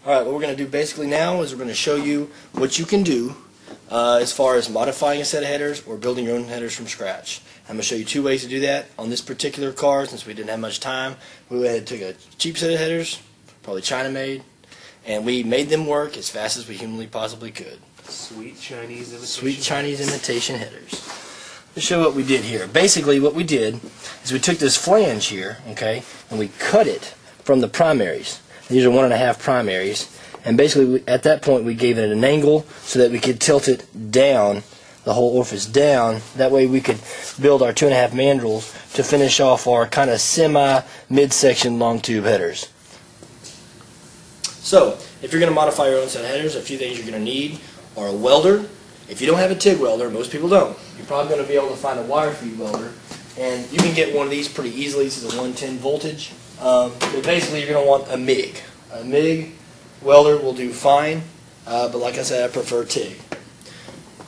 Alright, what we're going to do basically now is we're going to show you what you can do as far as modifying a set of headers or building your own headers from scratch. I'm going to show you two ways to do that. On this particular car, since we didn't have much time, we went ahead and took a cheap set of headers, probably China made, and we made them work as fast as we humanly possibly could. Sweet Chinese imitation. Sweet Chinese imitation headers. Let's show what we did here. Basically what we did is we took this flange here, okay, and we cut it from the primaries. These are 1.5 primaries, and basically at that point we gave it an angle so that we could tilt it down, the whole orifice down. That way we could build our 2.5 mandrels to finish off our kind of semi-midsection long tube headers. So, if you're going to modify your own set of headers, a few things you're going to need are a welder. If you don't have a TIG welder, most people don't, you're probably going to be able to find a wire feed welder, and you can get one of these pretty easily. This is a 110 voltage. But basically you're going to want a MIG. A MIG welder will do fine, but like I said, I prefer TIG.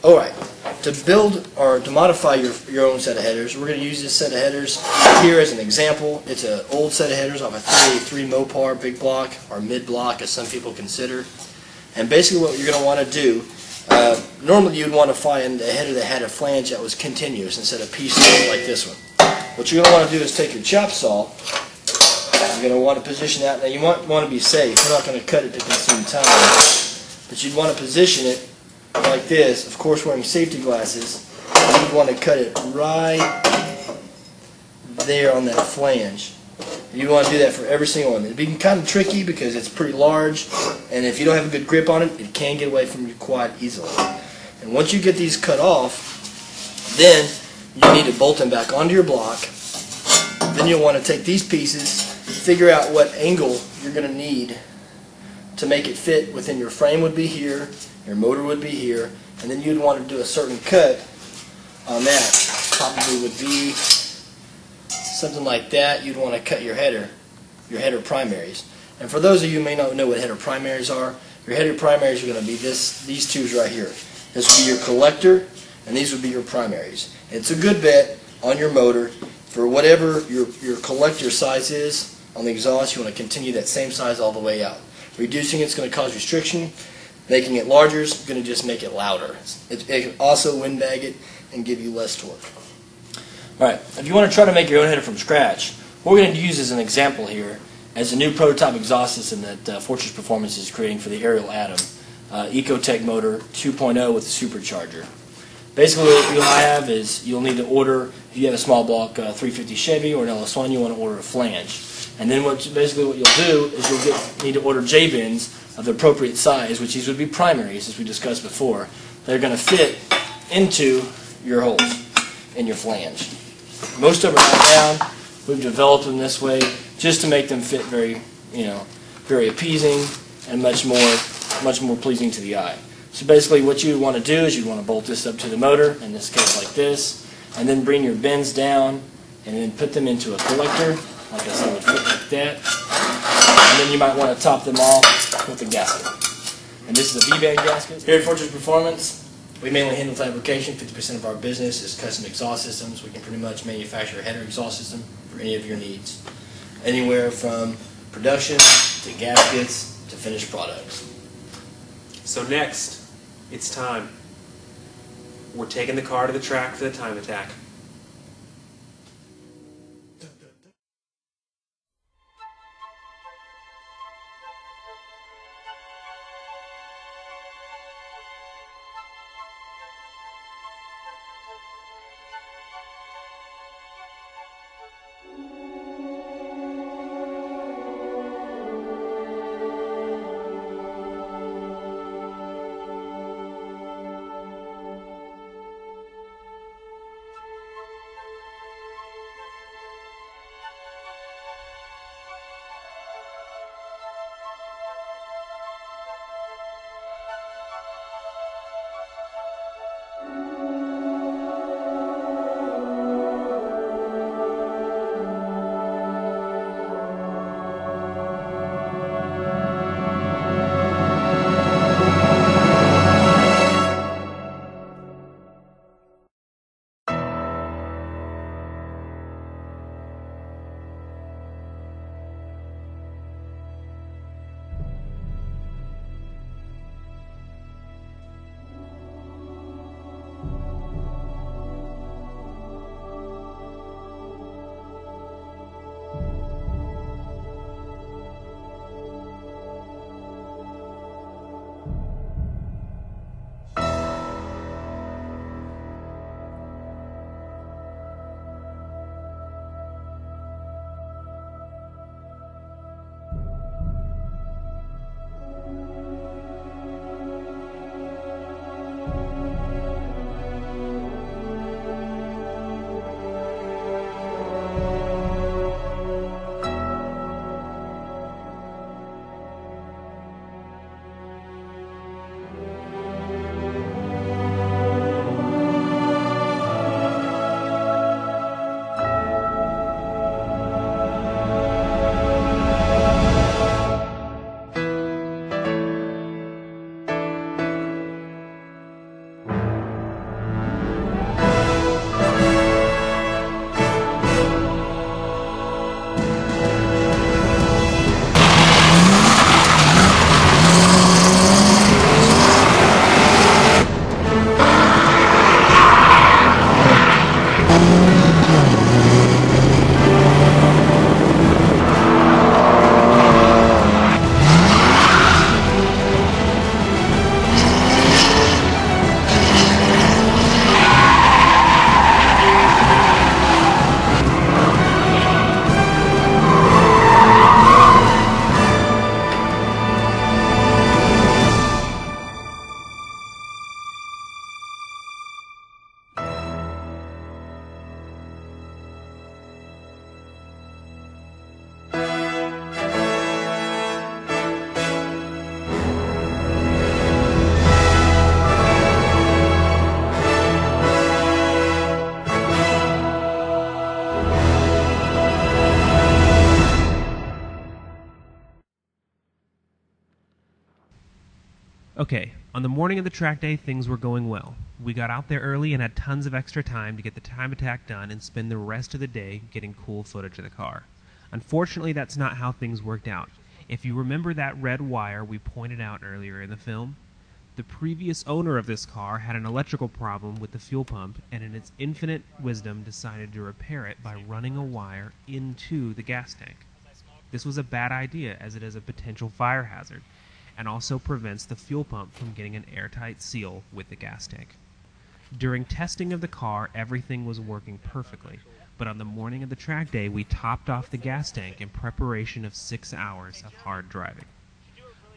Alright, to build or to modify your own set of headers, we're going to use this set of headers here as an example. It's an old set of headers off a 383 Mopar big block, or mid block as some people consider. And basically what you're going to want to do, normally you'd want to find a header that had a flange that was continuous instead of piecemeal like this one. What you're going to want to do is take your chop saw. You're going to want to position that. Now you want to be safe. We're not going to cut it to consume time. But you'd want to position it like this, of course wearing safety glasses. You'd want to cut it right there on that flange. You want to do that for every single one. It'd be kind of tricky because it's pretty large, and if you don't have a good grip on it, it can get away from your quad easily. And once you get these cut off, then you need to bolt them back onto your block. Then you'll want to take these pieces, figure out what angle you're going to need to make it fit within your frame would be here, your motor would be here, and then you'd want to do a certain cut on that. Probably would be something like that. You'd want to cut your header primaries. And for those of you who may not know what header primaries are, your header primaries are going to be these two right here. This would be your collector, and these would be your primaries. And it's a good bet on your motor for whatever your collector size is on the exhaust. You want to continue that same size all the way out. Reducing it's going to cause restriction. Making it larger is going to just make it louder. It can also windbag it and give you less torque. Alright, if you want to try to make your own header from scratch, what we're going to use as an example here as a new prototype exhaust system that Fortress Performance is creating for the Ariel Atom, Ecotech motor 2.0 with a supercharger. Basically what you'll have is you'll need to order, if you have a small block 350 Chevy or an LS1, you want to order a flange. And then basically what you'll do is you'll need to order J-bins of the appropriate size, which these would be primaries, as we discussed before. They're going to fit into your holes in your flange. Most of them are down. We've developed them this way just to make them fit very appeasing and much more pleasing to the eye. So basically what you want to do is you want to bolt this up to the motor, in this case like this, and then bring your bins down and then put them into a collector, like I said, would fit like that. And then you might want to top them off with a gasket. And this is a V-band gasket. Here at Fortress Performance, we mainly handle fabrication. 50% of our business is custom exhaust systems. We can pretty much manufacture a header exhaust system for any of your needs. Anywhere from production to gaskets to finished products. So next, it's time. We're taking the car to the track for the time attack. Okay, on the morning of the track day, things were going well. We got out there early and had tons of extra time to get the time attack done and spend the rest of the day getting cool footage of the car. Unfortunately, that's not how things worked out. If you remember that red wire we pointed out earlier in the film, the previous owner of this car had an electrical problem with the fuel pump and in its infinite wisdom decided to repair it by running a wire into the gas tank. This was a bad idea as it is a potential fire hazard and also prevents the fuel pump from getting an airtight seal with the gas tank. During testing of the car, everything was working perfectly, but on the morning of the track day, we topped off the gas tank in preparation of 6 hours of hard driving.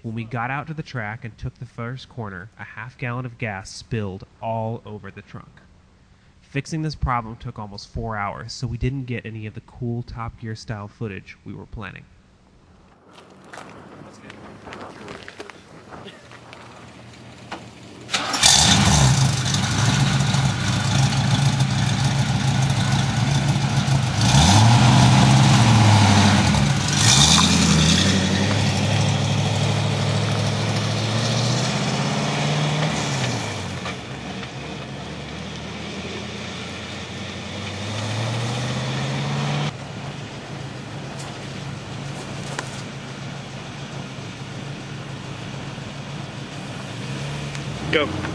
When we got out to the track and took the first corner, a half-gallon of gas spilled all over the trunk. Fixing this problem took almost 4 hours, so we didn't get any of the cool Top Gear style footage we were planning. Go.